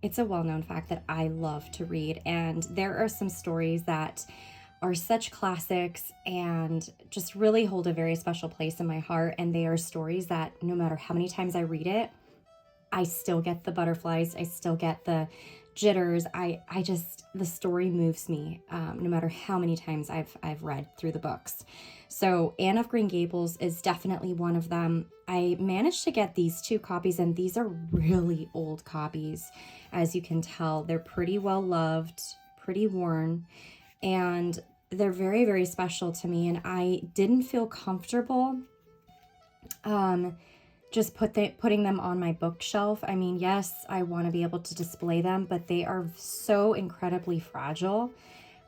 it's a well-known fact that I love to read, and there are some stories that are such classics and just really hold a very special place in my heart. And they are stories that no matter how many times I read it, I still get the butterflies. I still get the jitters. I just, the story moves me, no matter how many times I've read through the books. So Anne of Green Gables is definitely one of them. I managed to get these 2 copies, and these are really old copies. As you can tell, they're pretty well loved, pretty worn, and they're very, very special to me. And I didn't feel comfortable just putting them on my bookshelf. I mean, yes, I want to be able to display them, but they are so incredibly fragile.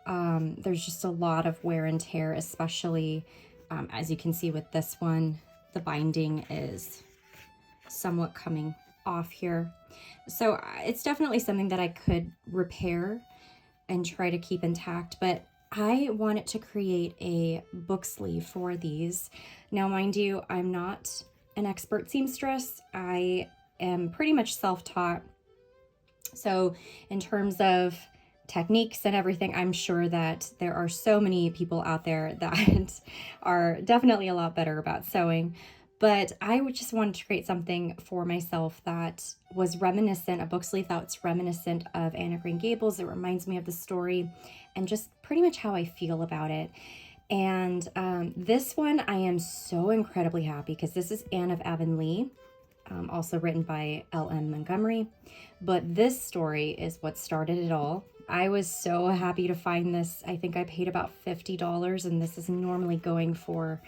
There's just a lot of wear and tear, especially as you can see with this one, the binding is somewhat coming off here. So it's definitely something that I could repair and try to keep intact, but I wanted to create a book sleeve for these. Now, mind you, I'm not an expert seamstress. I am pretty much self-taught. So in terms of techniques and everything, I'm sure that there are so many people out there that are definitely a lot better about sewing. But I would just wanted to create something for myself that was reminiscent, a book sleeve that's reminiscent of Anne of Green Gables. It reminds me of the story and just pretty much how I feel about it. And this one, I am so incredibly happy because this is Anne of Avonlea, also written by L.M. Montgomery. But this story is what started it all. I was so happy to find this. I think I paid about $50, and this is normally going for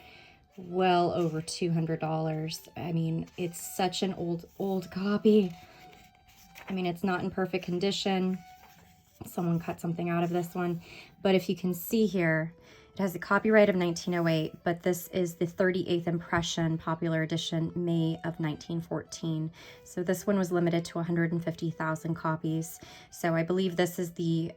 well over $200. I mean, it's such an old copy. I mean, it's not in perfect condition. Someone cut something out of this one. But if you can see here, it has a copyright of 1908, but this is the 38th impression, popular edition, May of 1914. So this one was limited to 150,000 copies. So I believe this is the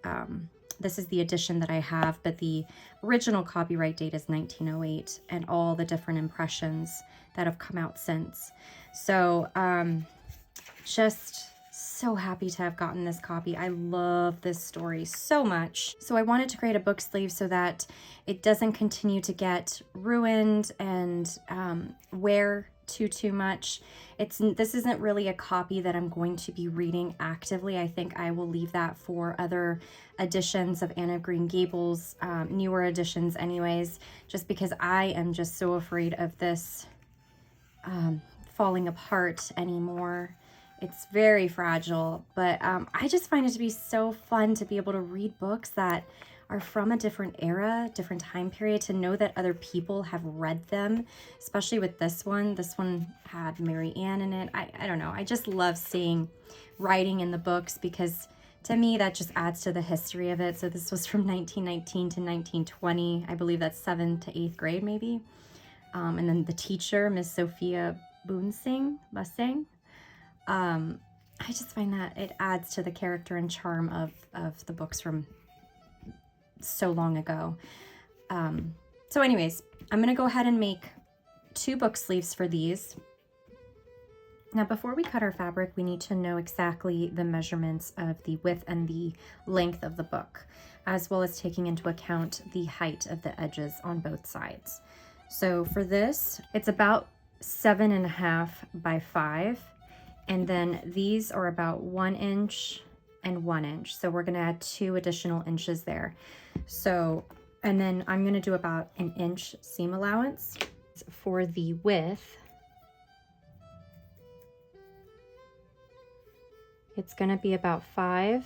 edition that I have, but the original copyright date is 1908, and all the different impressions that have come out since. So just so happy to have gotten this copy. I love this story so much. So I wanted to create a book sleeve so that it doesn't continue to get ruined and wear too much. This isn't really a copy that I'm going to be reading actively. I think I will leave that for other editions of Anne of Green Gables, newer editions anyways, just because I am just so afraid of this falling apart anymore. It's very fragile, but I just find it to be so fun to be able to read books that are from a different era, different time period, to know that other people have read them, especially with this one. This one had Mary Ann in it. I don't know. I just love seeing writing in the books because to me, that just adds to the history of it. So this was from 1919 to 1920. I believe that's 7th to 8th grade maybe. And then the teacher, Miss Sophia Busing. I just find that it adds to the character and charm of the books from so long ago. So anyways, I'm going to go ahead and make 2 book sleeves for these. Now, before we cut our fabric, we need to know exactly the measurements of the width and the length of the book, as well as taking into account the height of the edges on both sides. So for this, it's about 7.5 by 5. And then these are about 1 inch and 1 inch. So we're gonna add 2 additional inches there. So, and then I'm gonna do about 1 inch seam allowance. For the width, it's gonna be about 5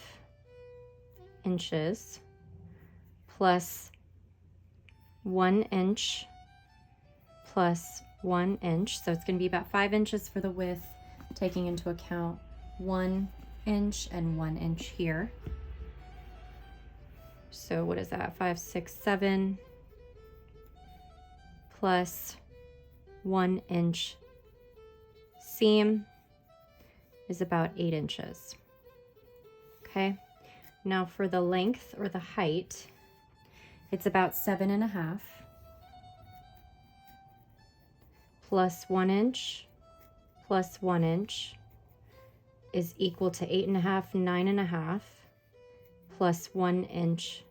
inches plus 1 inch plus 1 inch. So it's gonna be about 5 inches for the width, taking into account 1 inch and 1 inch here. So what is that? 5, 6, 7 plus 1 inch seam is about 8 inches. Okay. Now for the length or the height, it's about 7.5 plus 1 inch plus 1 inch is equal to 8.5, 9.5, plus 1 inch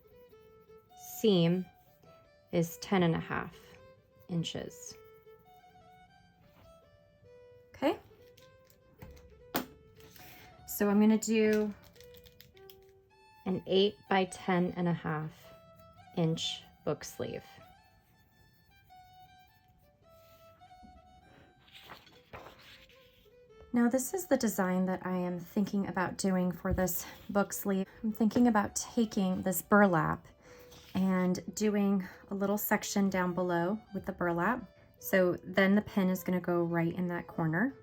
seam is 10.5 inches. Okay. So I'm going to do an 8 by 10.5 inch book sleeve. Now this is the design that I am thinking about doing for this book sleeve. I'm thinking about taking this burlap and doing a little section down below with the burlap. So then the pin is going to go right in that corner.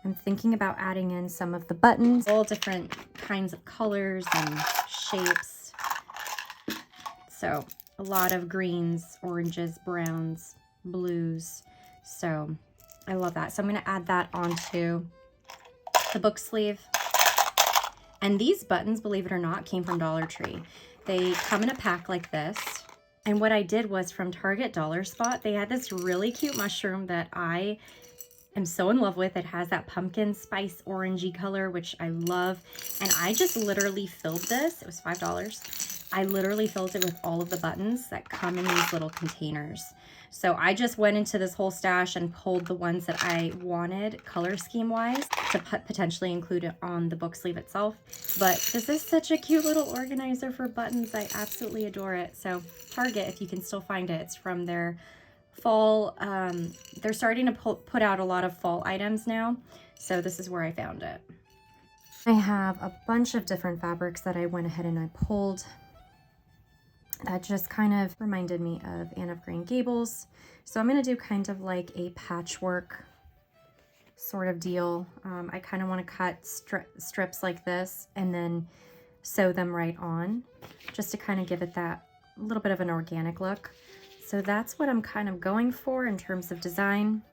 I'm thinking about adding in some of the buttons, all different kinds of colors and shapes. So a lot of greens, oranges, browns, blues. So I love that. So I'm going to add that onto the book sleeve. And these buttons, believe it or not, came from Dollar Tree. They come in a pack like this. And what I did was from Target Dollar Spot, they had this really cute mushroom that I am so in love with. It has that pumpkin spice orangey color, which I love. And I just literally filled this. It was $5. I literally filled it with all of the buttons that come in these little containers. So I just went into this whole stash and pulled the ones that I wanted color scheme wise to potentially include it on the book sleeve itself. But this is such a cute little organizer for buttons. I absolutely adore it. So Target, if you can still find it, it's from their fall. They're starting to put out a lot of fall items now. So this is where I found it. I have a bunch of different fabrics that I went ahead and I pulled. That just kind of reminded me of Anne of Green Gables. So I'm going to do kind of like a patchwork sort of deal. I kind of want to cut strips like this and then sew them right on just to kind of give it that little bit of an organic look. So that's what I'm kind of going for in terms of design.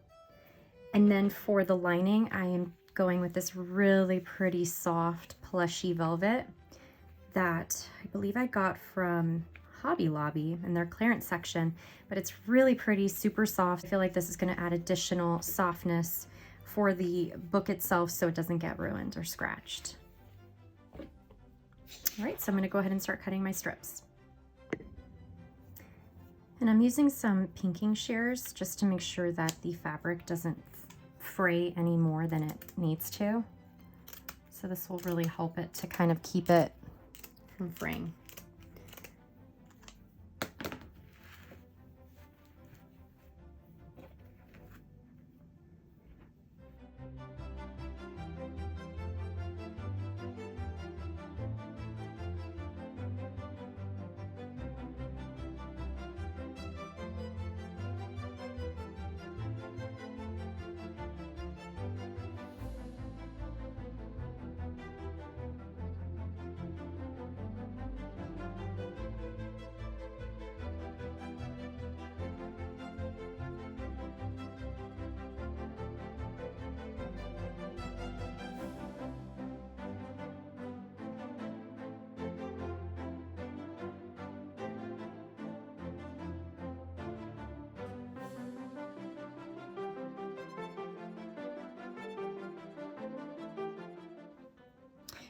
And then for the lining, I am going with this really pretty soft plushy velvet that I believe I got from Hobby Lobby in their clearance section, but it's really pretty, super soft. I feel like this is going to add additional softness for the book itself so it doesn't get ruined or scratched. All right, so I'm going to go ahead and start cutting my strips. And I'm using some pinking shears just to make sure that the fabric doesn't fray any more than it needs to. So this will really help it to kind of keep it from fraying.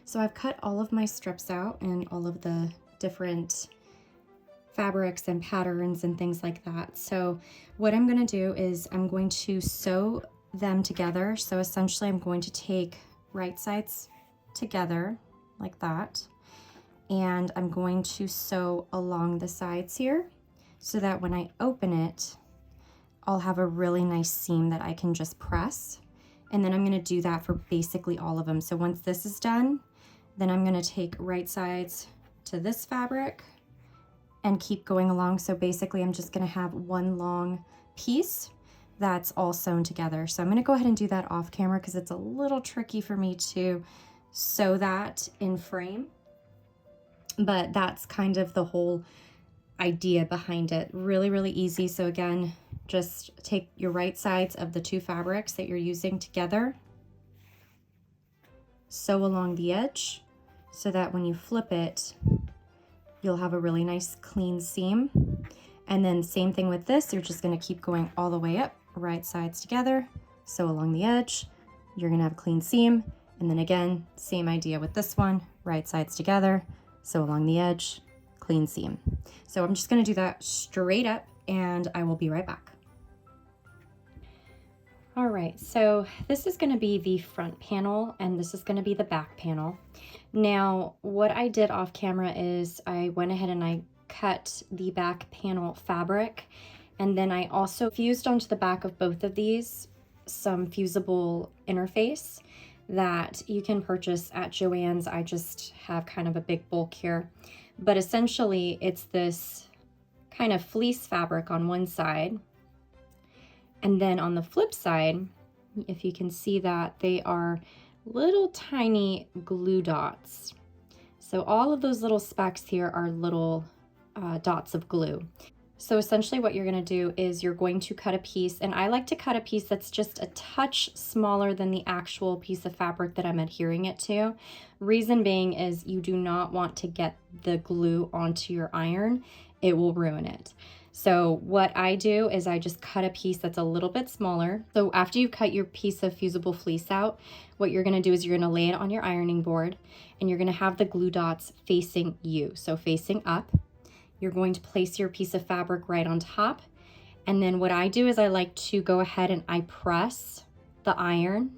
So I've cut all of my strips out and all of the different fabrics and patterns and things like that. So what I'm going to do is I'm going to sew them together. So essentially I'm going to take right sides together like that, and I'm going to sew along the sides here so that when I open it, I'll have a really nice seam that I can just press. And then I'm going to do that for basically all of them. So once this is done, then I'm going to take right sides to this fabric and keep going along. So basically I'm just going to have one long piece that's all sewn together. So I'm going to go ahead and do that off camera because it's a little tricky for me to sew that in frame. But that's kind of the whole idea behind it. Really, really easy. So again, just take your right sides of the two fabrics that you're using together, sew along the edge so that when you flip it, you'll have a really nice clean seam. And then same thing with this, you're just going to keep going all the way up, right sides together, sew along the edge, you're going to have a clean seam, And then again, same idea with this one, right sides together, sew along the edge, clean seam. So I'm just gonna do that straight up and I will be right back. All right, so this is gonna be the front panel and this is gonna be the back panel. Now, what I did off camera is I went ahead and I cut the back panel fabric, and then I also fused onto the back of both of these some fusible interface that you can purchase at Joann's. I just have kind of a big bulk here, but essentially it's this kind of fleece fabric on one side, and then on the flip side, if you can see that, they are little tiny glue dots. So all of those little specks here are little dots of glue. So essentially what you're gonna do is you're going to cut a piece, and I like to cut a piece that's just a touch smaller than the actual piece of fabric that I'm adhering it to. Reason being is you do not want to get the glue onto your iron. It will ruin it. So what I do is I just cut a piece that's a little bit smaller. So after you cut your piece of fusible fleece out, what you're gonna do is you're gonna lay it on your ironing board and you're gonna have the glue dots facing you, so facing up. You're going to place your piece of fabric right on top. And then what I do is I like to go ahead and I press the iron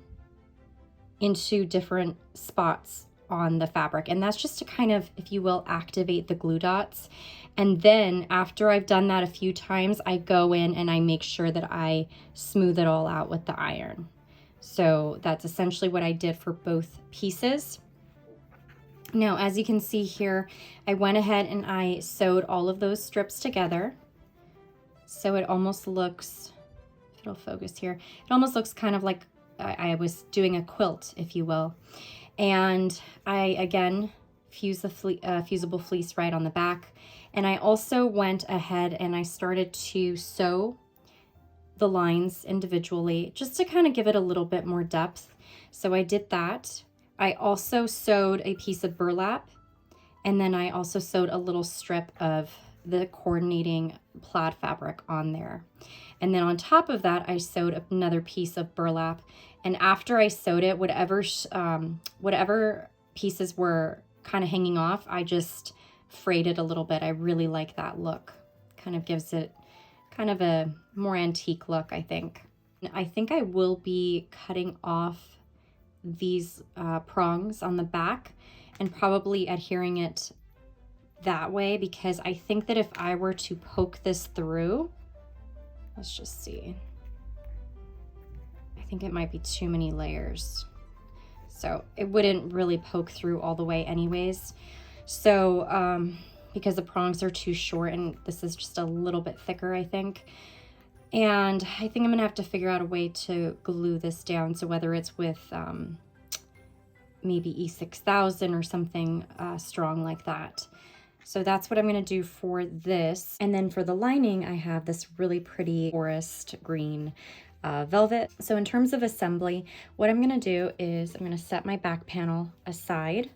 into different spots on the fabric. And that's just to kind of, if you will, activate the glue dots. And then after I've done that a few times, I go in and I make sure that I smooth it all out with the iron. So that's essentially what I did for both pieces. Now, as you can see here, I went ahead and I sewed all of those strips together. So it almost looks, if it'll focus here, it almost looks kind of like I was doing a quilt, if you will. And I, again, fused the fusible fleece right on the back. And I also went ahead and I started to sew the lines individually, just to kind of give it a little bit more depth. So I did that. I also sewed a piece of burlap, and then I also sewed a little strip of the coordinating plaid fabric on there. And then on top of that, I sewed another piece of burlap. And after I sewed it, whatever pieces were kind of hanging off, I just frayed it a little bit. I really like that look. Kind of gives it kind of a more antique look, I think. I think I will be cutting off these prongs on the back and probably adhering it that way, because I think that if I were to poke this through, let's just see, I think it might be too many layers. So it wouldn't really poke through all the way anyways. So because the prongs are too short and this is just a little bit thicker, I think. And I think I'm gonna have to figure out a way to glue this down. So whether it's with maybe E6000 or something strong like that. So that's what I'm gonna do for this. And then for the lining, I have this really pretty forest green velvet. So in terms of assembly, what I'm gonna do is I'm gonna set my back panel aside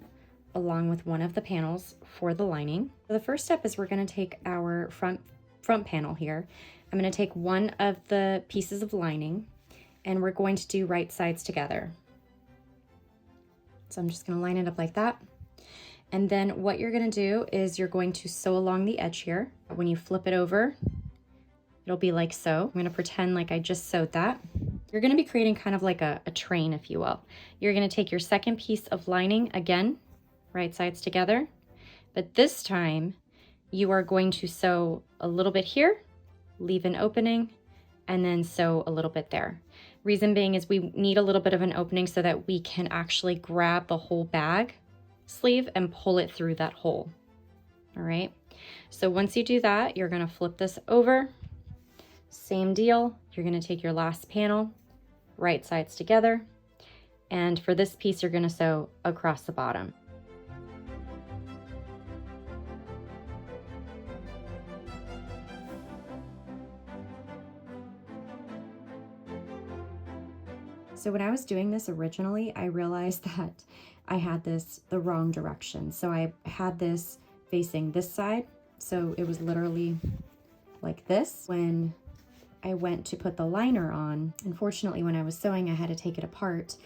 along with one of the panels for the lining. So the first step is we're gonna take our front panel here. I'm gonna take one of the pieces of lining and we're going to do right sides together. So I'm just gonna line it up like that. And then what you're gonna do is you're going to sew along the edge here. When you flip it over, it'll be like so. I'm gonna pretend like I just sewed that. You're gonna be creating kind of like a train, if you will. You're gonna take your second piece of lining, again, right sides together. But this time, you are going to sew a little bit here, leave an opening, and then sew a little bit there. Reason being is we need a little bit of an opening so that we can actually grab the whole bag sleeve and pull it through that hole. All right, so once you do that, you're gonna flip this over. Same deal, you're gonna take your last panel, right sides together, and for this piece, you're gonna sew across the bottom. So when I was doing this originally, I realized that I had this the wrong direction. So I had this facing this side. So it was literally like this. When I went to put the liner on, unfortunately, when I was sewing, I had to take it apart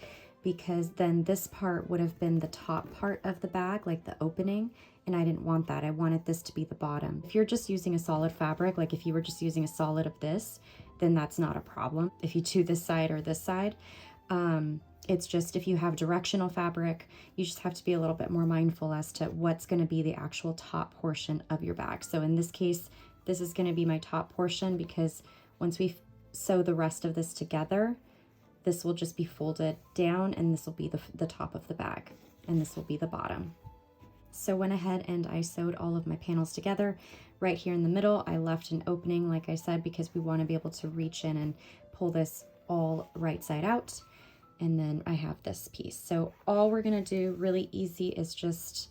because then this part would have been the top part of the bag, like the opening, and I didn't want that. I wanted this to be the bottom. If you're just using a solid fabric, like if you were just using a solid of this, then that's not a problem. If you do this side or this side, it's just if you have directional fabric, you just have to be a little bit more mindful as to what's going to be the actual top portion of your bag. So in this case, this is going to be my top portion, because once we sew the rest of this together, this will just be folded down, and this will be the top of the bag, and this will be the bottom. So went ahead and I sewed all of my panels together. Right here in the middle, I left an opening, like I said, because we want to be able to reach in and pull this all right side out. And then I have this piece. So all we're gonna do really easy is just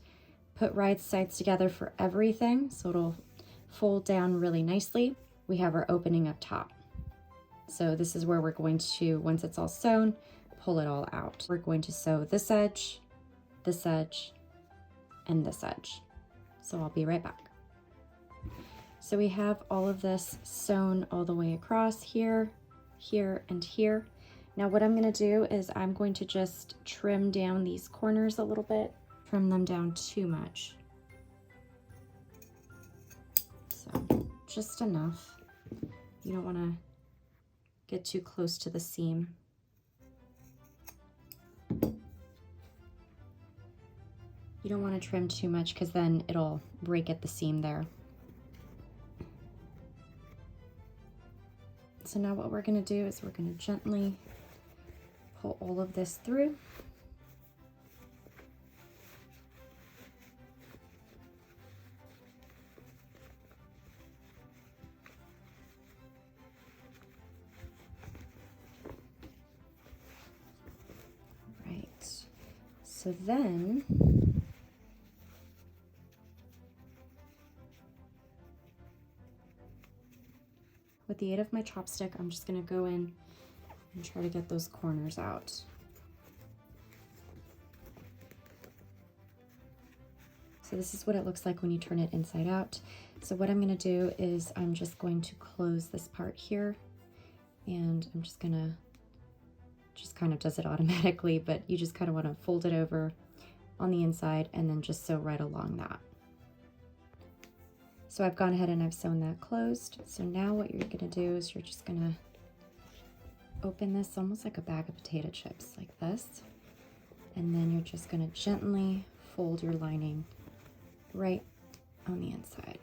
put right sides together for everything, so it'll fold down really nicely. We have our opening up top. So this is where we're going to, once it's all sewn, pull it all out. We're going to sew this edge, and this edge. So I'll be right back. So we have all of this sewn all the way across here, here, and here. Now what I'm gonna do is I'm going to just trim down these corners a little bit, trim them down too much. So just enough. You don't wanna get too close to the seam. You don't want to trim too much because then it'll break at the seam there. So now what we're going to do is we're going to gently pull all of this through. Right. So then with the aid of my chopstick, I'm just going to go in and try to get those corners out. So this is what it looks like when you turn it inside out. So what I'm going to do is I'm just going to close this part here, and I'm just going to, just kind of does it automatically, but you just kind of want to fold it over on the inside and then just sew right along that. So I've gone ahead and I've sewn that closed. So now what you're gonna do is you're just gonna open this almost like a bag of potato chips, like this. And then you're just gonna gently fold your lining right on the inside.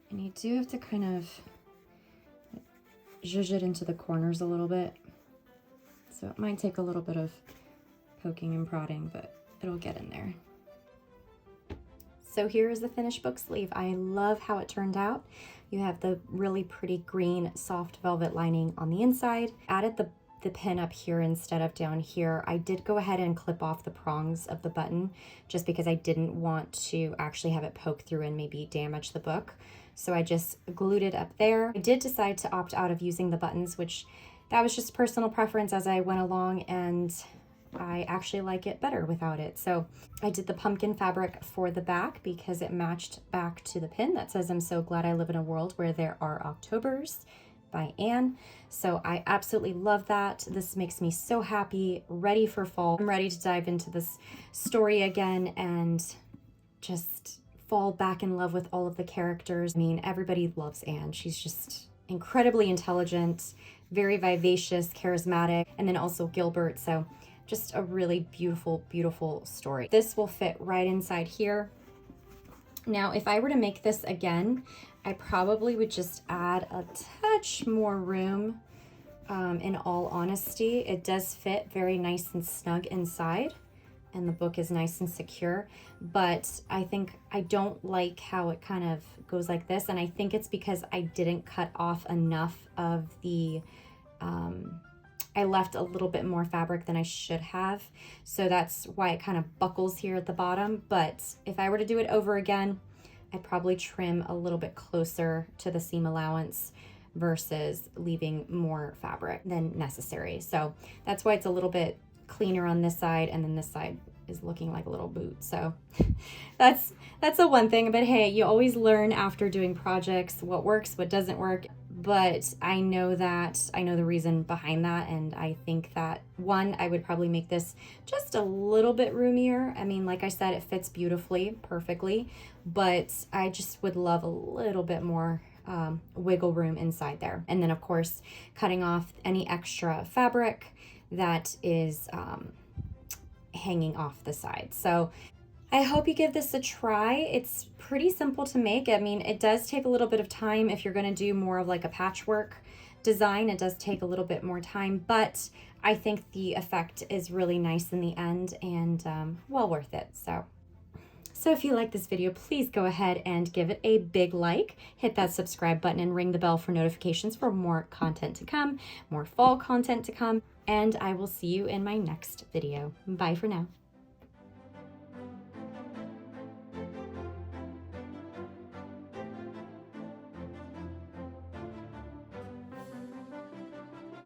And you do have to kind of zhuzh it into the corners a little bit. So it might take a little bit of poking and prodding, but it'll get in there. So here is the finished book sleeve. I love how it turned out. You have the really pretty green soft velvet lining on the inside. Added the pin up here instead of down here. I did go ahead and clip off the prongs of the button just because I didn't want to actually have it poke through and maybe damage the book. So I just glued it up there. I did decide to opt out of using the buttons, which that was just personal preference as I went along, and I actually like it better without it. So I did the pumpkin fabric for the back because it matched back to the pin that says, "I'm so glad I live in a world where there are Octobers," by Anne. So I absolutely love that. This makes me so happy, ready for fall. I'm ready to dive into this story again and just fall back in love with all of the characters. I mean, everybody loves Anne. She's just incredibly intelligent, very vivacious, charismatic, and then also Gilbert. So just a really beautiful, beautiful story. This will fit right inside here. Now, if I were to make this again, I probably would just add a touch more room. In all honesty, it does fit very nice and snug inside, and the book is nice and secure, but I think I don't like how it kind of goes like this, and I think it's because I didn't cut off enough of the I left a little bit more fabric than I should have. So that's why it kind of buckles here at the bottom. But if I were to do it over again, I'd probably trim a little bit closer to the seam allowance versus leaving more fabric than necessary. So that's why it's a little bit cleaner on this side, and then this side is looking like a little boot. So that's the one thing, but hey, you always learn after doing projects what works, what doesn't work. but I know the reason behind that, and I think that, one, I would probably make this just a little bit roomier. I mean, like I said, it fits beautifully, perfectly, but I just would love a little bit more wiggle room inside there. And then, of course, cutting off any extra fabric that is hanging off the side. So I hope you give this a try. It's pretty simple to make. I mean, it does take a little bit of time if you're going to do more of like a patchwork design. It does take a little bit more time, but I think the effect is really nice in the end, and well worth it. So if you like this video, please go ahead and give it a big like, hit that subscribe button, and ring the bell for notifications for more content to come, more fall content to come, and I will see you in my next video. Bye for now.